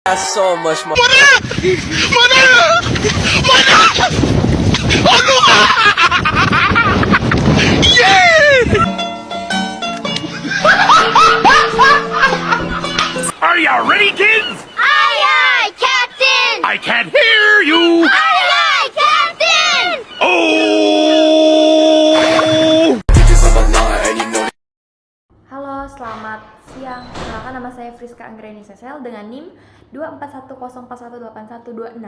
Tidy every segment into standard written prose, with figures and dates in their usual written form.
That's so much more. Are you ready, kids? Aye, aye, Captain! I can't hear you. Aye, aye, Captain! Oh! Halo, selamat siang. Perkenalkan, nama saya Friska Anggreni Sesel dengan NIM 241041812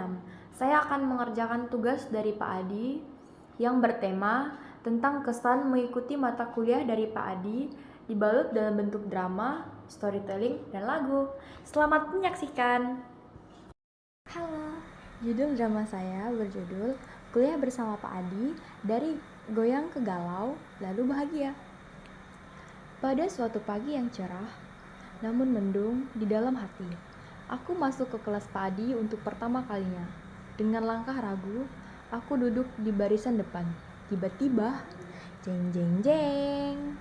Saya akan mengerjakan tugas dari Pak Adi yang bertema tentang kesan mengikuti mata kuliah dari Pak Adi dibalut dalam bentuk drama, storytelling, dan lagu. Selamat menyaksikan. Halo, judul drama saya berjudul Kuliah Bersama Pak Adi, dari goyang ke galau, lalu bahagia. Pada suatu pagi yang cerah, namun mendung di dalam hati, aku masuk ke kelas Pak Adi untuk pertama kalinya. Dengan langkah ragu, aku duduk di barisan depan. Tiba-tiba, jeng jeng jeng.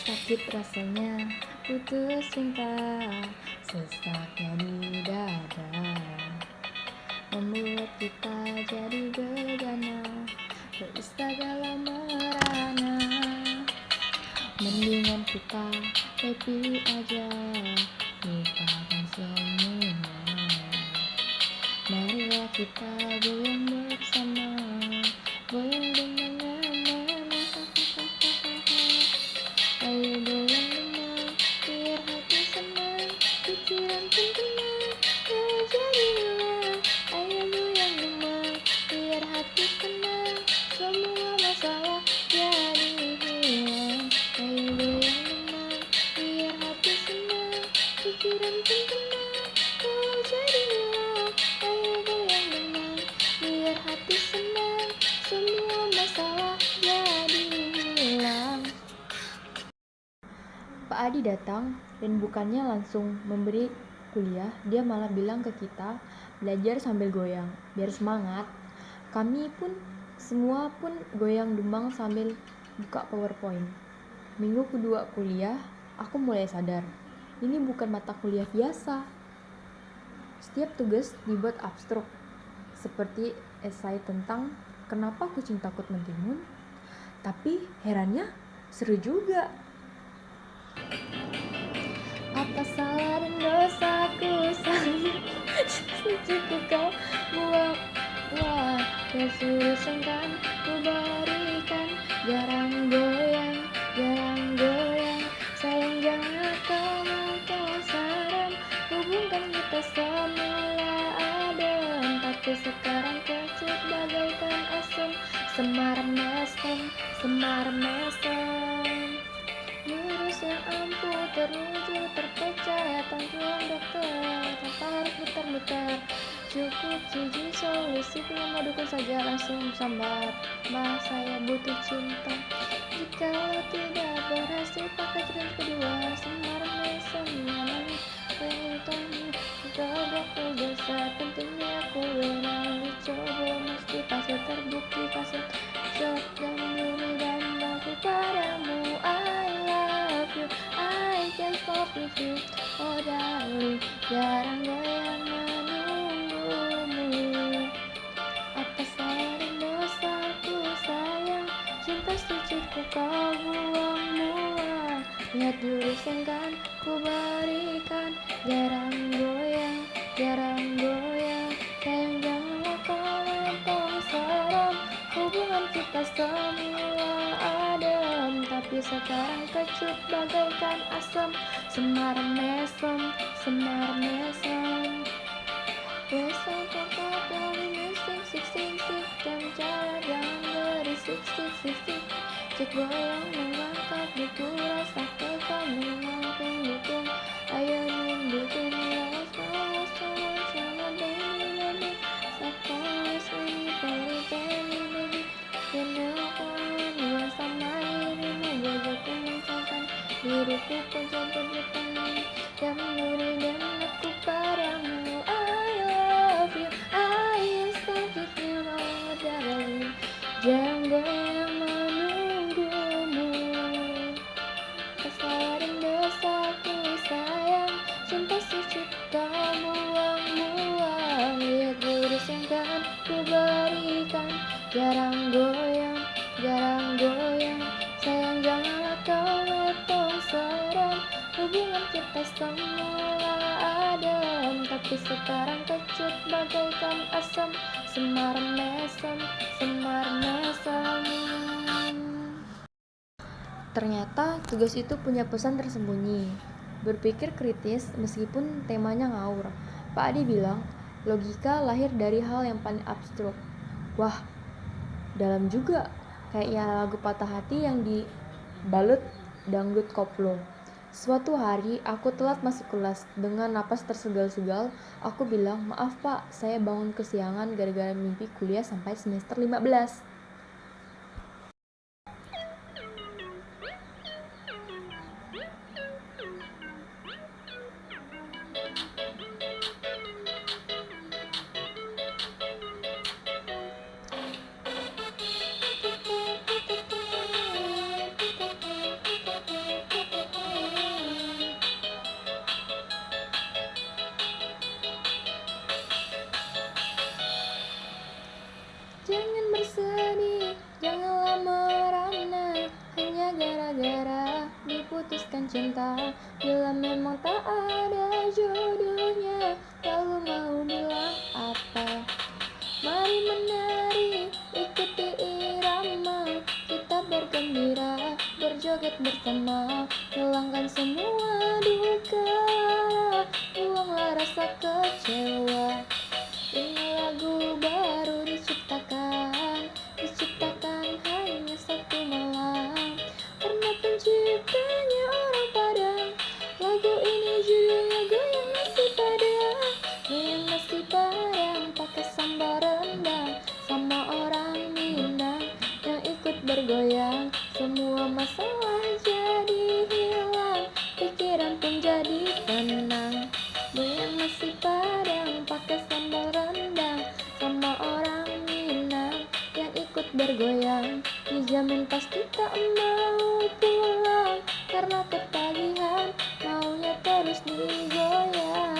Sakit rasanya putus cinta, sesaknya di dada, membuat kita jadi gegana, berusaha merana. Mendingan kita happy aja, lupakan semua. Marilah kita goyang bersama, goyang dengan nyaman. Ayo goyang dengan biar hati senang, pikiran pun tenang, kau jadilah. Ayo goyang dengan biar hati senang, semua masalah jadi hilang. Ayo goyang dengan biar hati senang, pikiran pun tenang, kau jadilah. Ayo goyang dengan biar hati senang, semua masalah jadi hilang. Pak Adi datang dan bukannya langsung memberi kuliah, dia malah bilang ke kita belajar sambil goyang, biar semangat. Kami pun semua pun goyang dumang sambil buka PowerPoint. Minggu kedua kuliah, aku mulai sadar, ini bukan mata kuliah biasa. Setiap tugas dibuat abstrak, seperti esai tentang kenapa kucing takut mentimun. Tapi herannya seru juga. Apa salah dan dosaku sayang, cukup kau buang. Wah, biar suruh sengkan ku berikan. Jarang goyang, sayang jangan kamu saran. Hubungkan kita semula adem, tapi sekarang kecut bagaikan asam. Semar mesem, lurus yang ampuh teruju terpecah tanpa dokter, tanpa harus muter-muter. Cukup cuci solusi cuma dukun saja langsung sambat. Mas saya butuh cinta. Jika tidak berhasil pakai tren kedua, semar mesem namanya penonton. Gagak besar pentingnya aku wenang dicoba, mesti pasti terbukti pasti jod dan bumi dan aku padamu. I love you, I can't stop with you. Oh darling, jarang goyang menunggumu. Apa salah dan dosaku sayang, cinta suciku kau buang-buang. Lihat dulu sengkan ku berikan. Jarang goyang, sayang janganlah kau lempeng serem. Hubungan kita semula adem, tapi sekarang kecut bagaikan asam. Semar mesem, besok kakak dari musik, sik, jam jalan jangan berisik, sik. Cek goyang mengangkat buku rasa kekal mengaku dukung. Ayo nunjukin lawas sama baby. Sakau sweet baby. You know aku dua sama ini mau belajar mengucapkan Diriku pun berjutaan dan memberi dan aku padamu. I love you, I sakit you know darling. Jangan goyang menunggumu. Kesalahan dosaku sayang, cinta suci kau buang-buang. Lihat jurus yang kan ku berikan, jarang goyang, jarang goyang. Sayang janganlah kau metong serang. Hubungan kita semula adem, tapi sekarang kecut bagaikan asam. Semar mesem, semar mesem. Ternyata tugas itu punya pesan tersembunyi. Berpikir kritis meskipun temanya ngawur. Pak Adi bilang, logika lahir dari hal yang paling abstrak. Wah, dalam juga. Kayaknya lagu patah hati yang dibalut dangdut koplo. Suatu hari aku telat masuk kelas. Dengan napas tersegal-segal, aku bilang, maaf pak, saya bangun kesiangan gara-gara mimpi kuliah sampai semester 15. Jangan bersedih, janganlah merana, hanya gara-gara diputuskan cinta. Bila memang tak ada jodohnya, lalu mau bilang apa? Mari menari, ikuti irama, kita bergembira, berjoget bersama, hilangkan semua duka, buanglah rasa kecewa. Ini lagu baru diciptakan hanya satu malam, karena penciptanya orang Padang. Lagu ini judulnya Goyang Nasi Padang. Goyang nasi Padang pakai sambal rendang, sama orang Minang yang ikut bergoyang. Semua masalah jadi hilang, pikiran pun jadi tenang. Goyang nasi Padang pakai sambal rendang, sama orang Minang yang ikut bergoyang. Dijamin pasti tak mau pulang, karena ketagihan maunya terus digoyang.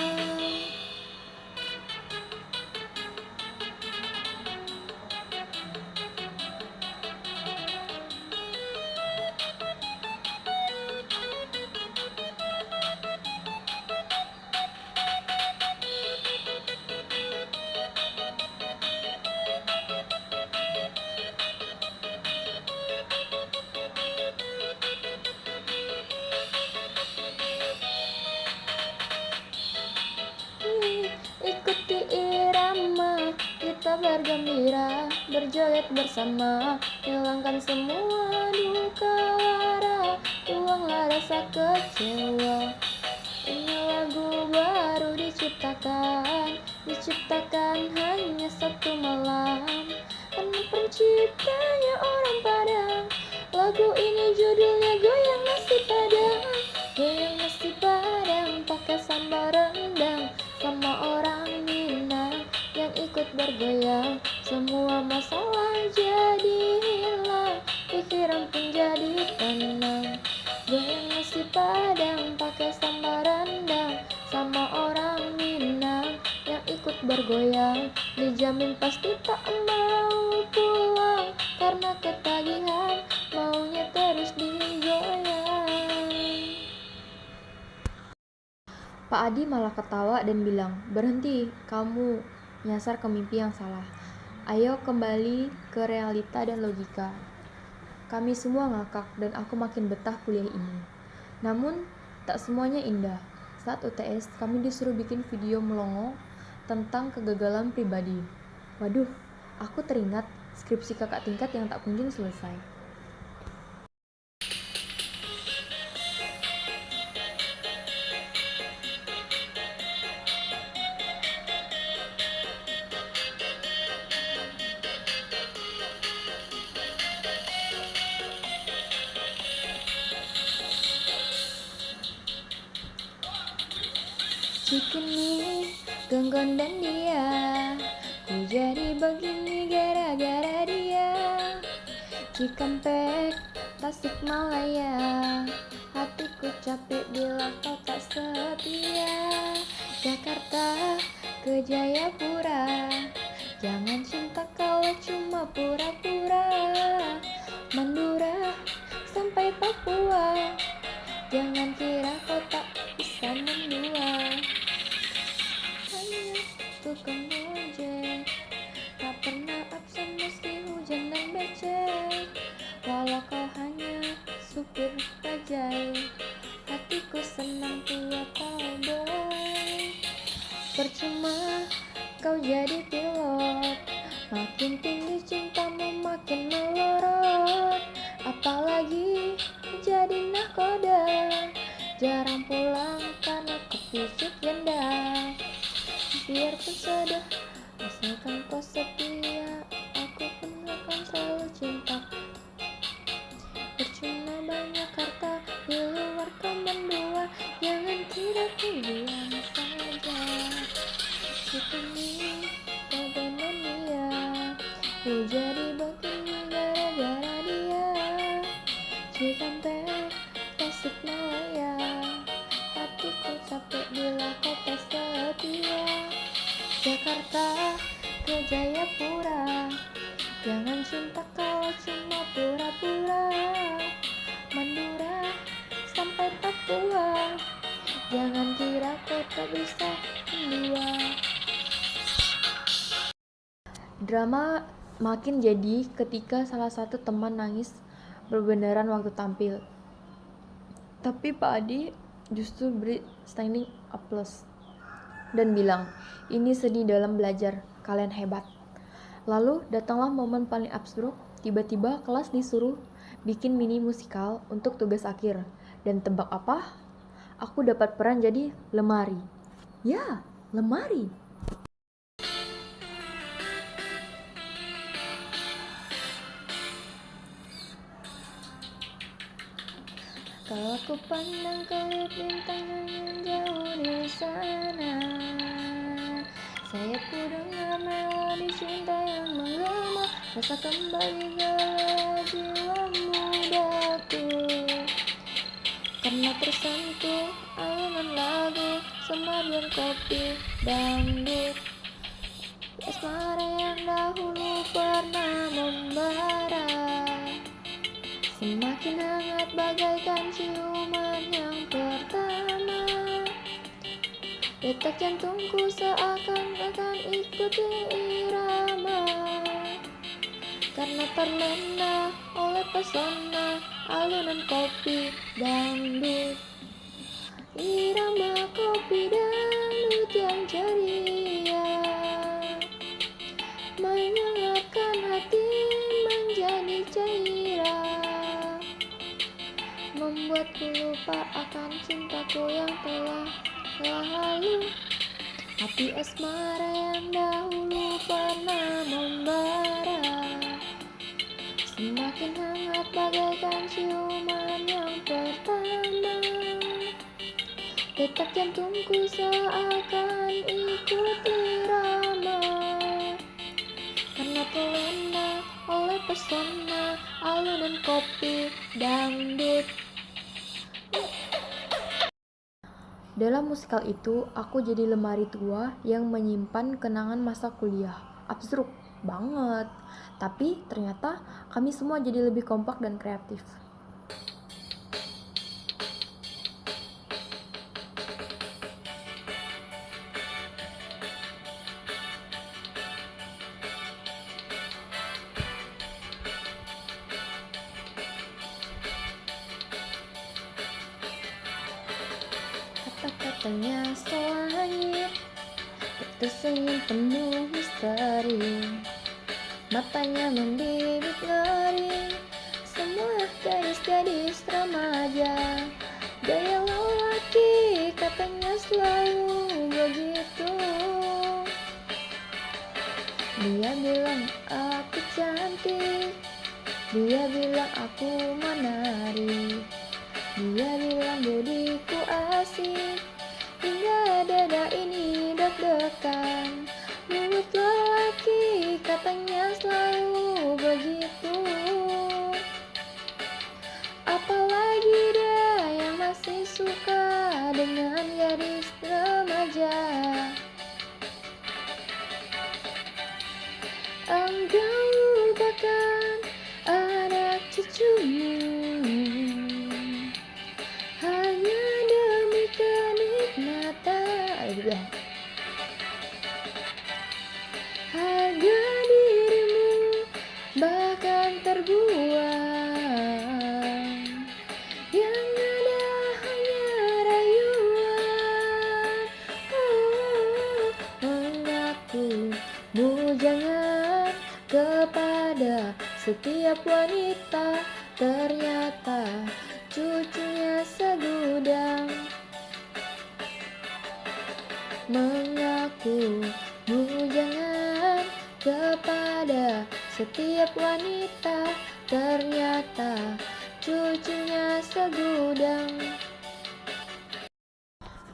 Ikuti irama, kita bergembira, berjoget bersama, hilangkan semua duka lara, buanglah rasa kecewa. Ini lagu baru diciptakan hanya satu malam, karena penciptanya orang Padang. Lagu ini judulnya Goyang Nasi Padang. Goyang nasi Padang pakai sambal rendang, sama orang Minang yang ikut bergoyang. Semua masalah jadi hilang, pikiran pun jadi tenang. Goyang nasi Padang pakai sambal rendang, sama orang Minang yang ikut bergoyang. Dijamin pasti tak mau pulang, karena ketagihan maunya terus digoyang. Pak Adi malah ketawa dan bilang, berhenti, kamu nyasar ke mimpi yang salah. Ayo kembali ke realita dan logika. Kami semua ngakak dan aku makin betah kuliah ini. Namun, tak semuanya indah. Saat UTS, kami disuruh bikin video melongo tentang kegagalan pribadi. Waduh, aku teringat skripsi kakak tingkat yang tak kunjung selesai. Cikini, Gonggon dan dia, ku jadi begini gara-gara dia. Cikampek, Tasikmalaya, hatiku capek bila kau tak setia. Jakarta ke Jayapura, jangan cinta kalau cuma pura-pura. Mandura sampai Papua, jangan kira kau tak bisa mendua. Hanya tukang ojek, tak pernah absen meski hujan dan becek. Walau kau hanya supir bajai, hatiku senang tiap kau boy. Percuma kau jadi pilot, makin tinggi cintamu makin melorot. Apalagi jadi nahkoda, jarang pulang karena kepisik janda. Biarpun sudah asalkan kau setia, aku pun akan selalu cinta. Percuma banyak harta di luar kau mendua, jangan kira ku diam saja. Cikini, Gonggon dan dia, ku jadi begini gara-gara dia. Cikampek, Tasikmalaya, hatiku capek bila kau tak setia. Jakarta ke Jayapura, jangan cinta kalau cuma pura-pura. Mandura sampai Papua, jangan kira kau tak bisa mendua. Drama makin jadi ketika salah satu teman nangis berbeneran waktu tampil. Tapi Pak Adi justru beri standing applause dan bilang, ini seni dalam belajar, kalian hebat. Lalu datanglah momen paling absurd, tiba-tiba kelas disuruh bikin mini musikal untuk tugas akhir. Dan tebak apa? Aku dapat peran jadi lemari. Ya, lemari. Kalau aku pandang kelip bintang yang jauh di sana, saya ku dengar melodi cinta yang menggema, rasa kembali gelap jiwa mudaku. Karena tersentuh alunan lagu semadian kopi dangdut, asmara yang dahulu pernah membara, semakin hangat bagaikan ciuman yang pertama. Detak jantungku seakan-akan ikuti irama, karena terlena oleh pesona alunan kopi dangdut. Irama kopi dangdut yang ceria menyegarkan hati menjadi cairan, membuatku lupa akan cintaku yang telah lalu. Hati asmara yang dahulu pernah membara, semakin hangat bagaikan ciuman yang pertama. Detak jantungku seakan ikut irama, karena terlena oleh pesona alunan kopi dangdut. Dalam musikal itu, aku jadi lemari tua yang menyimpan kenangan masa kuliah. Absurd banget. Tapi ternyata kami semua jadi lebih kompak dan kreatif. Kata-katanya selangit, tersenyum penuh misteri, matanya membidik ngeri. Semua gadis-gadis remaja, gaya lelaki katanya selalu begitu. Dia bilang aku cantik, dia bilang aku menarik, dia bilang bodiku asik, hingga dada setiap wanita ternyata cucunya segudang. Mengaku bujangan kepada setiap wanita ternyata cucunya segudang.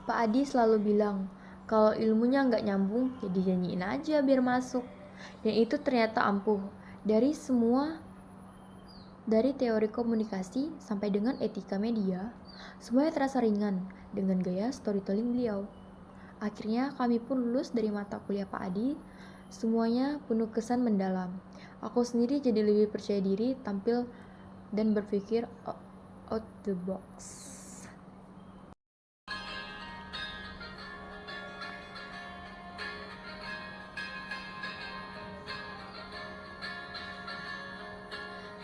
Pak Adi selalu bilang, kalau ilmunya nggak nyambung, ya dinyanyiin aja biar masuk. Dan itu ternyata ampuh. Dari teori komunikasi sampai dengan etika media, semuanya terasa ringan dengan gaya storytelling beliau. Akhirnya kami pun lulus dari mata kuliah Pak Adi, semuanya penuh kesan mendalam. Aku sendiri jadi lebih percaya diri, tampil dan berpikir out the box.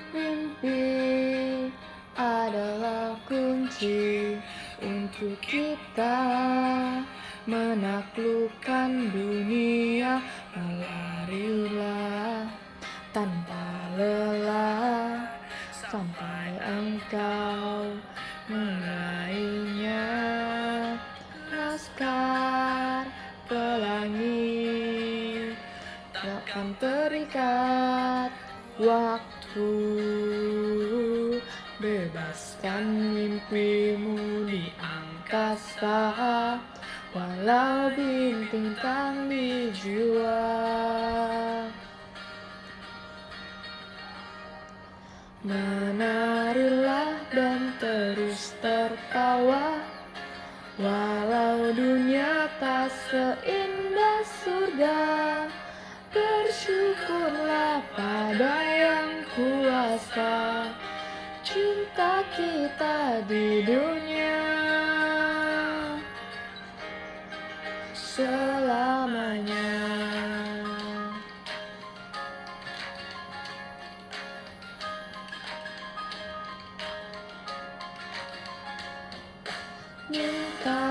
Mimpi adalah kunci untuk kita menaklukkan dunia. Larilah tanpa lelah sampai engkau meraihnya. Laskar pelangi takkan terikat waktu. Bebaskan mimpimu di angkasa, walau bintang di jiwa. Menarilah dan terus tertawa, walau dunia tak seindah surga. Bersyukurlah pada yang kuasa, cinta kita di dunia selamanya. Minta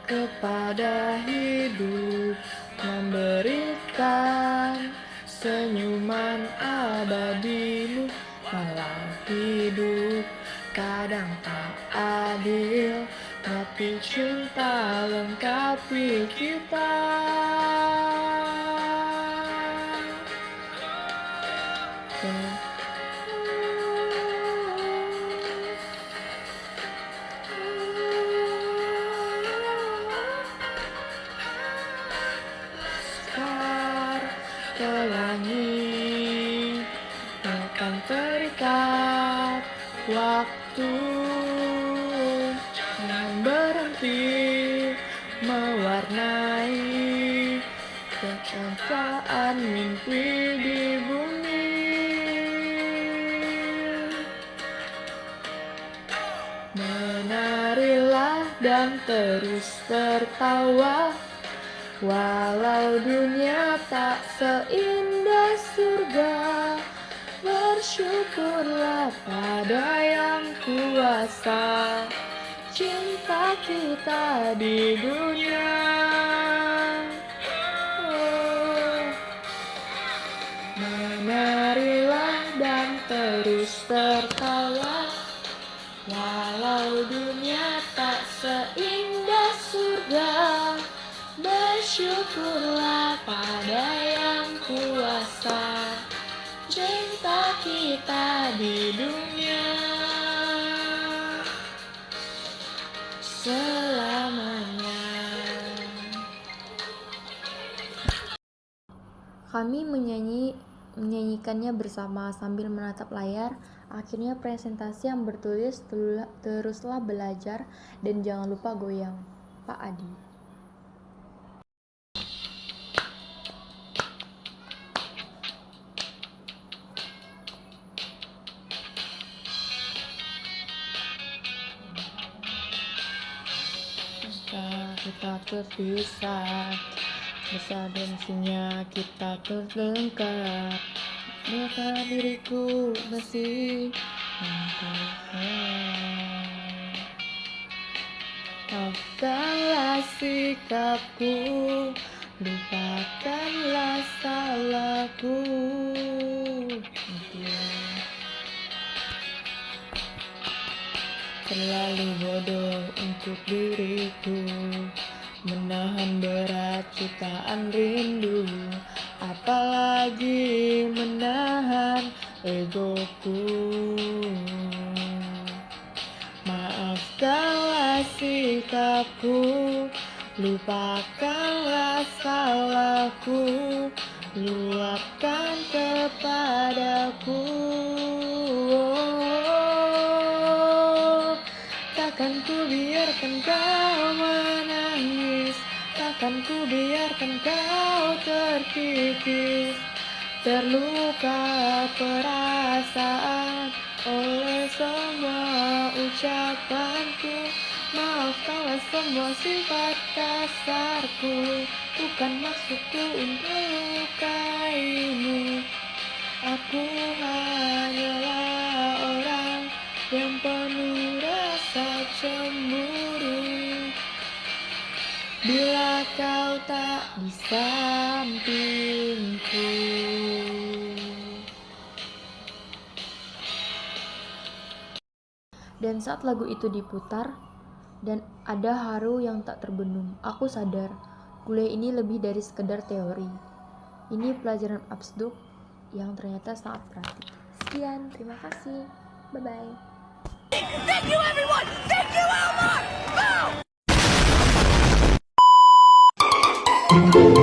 kepada hidup memberikan senyuman abadimu, walau hidup kadang tak adil, tapi cinta lengkapi kita. Pelangi akan terikat waktu, jangan berhenti mewarnai kecintaan mimpi di bumi. Menarilah dan terus tertawa, walau dunia tak seindah surga. Bersyukurlah pada yang kuasa, cinta kita di dunia. Menarilah dan terus tertawa, walau dunia tak seindah surga. Bersyukurlah pada yang kuasa, cinta kita di dunia selamanya. Kami menyanyikannya bersama sambil menatap layar. Akhirnya presentasi yang bertulis teruslah belajar dan jangan lupa goyang. Pak Adi. Kita terpisah, desadensinya kita terlengkap. Maka diriku masih Tuhan. Maafkanlah sikapku, lupakanlah salahku. terlalu bodoh untuk diriku menahan berat jutaan rindu, apalagi menahan egoku. Maafkanlah sikapku, lupakanlah salahku, luapkan kepadaku. Takkan ku biarkan kau menangis, takkan ku biarkan kau terkikis, terluka perasaan oleh semua ucapanku. Maafkanlah semua sifat kasarku, bukan maksudku untuk melukaimu. Aku hanyalah orang yang penuh rasa cemburu bila kau tak di sampingku. Dan saat lagu itu diputar dan ada haru yang tak terbendung, aku sadar kuliah ini lebih dari sekedar teori. Ini pelajaran abstrak yang ternyata sangat praktik. Sekian, terima kasih. Bye-bye. Thank you, everyone! Thank you, Elmar! Boom!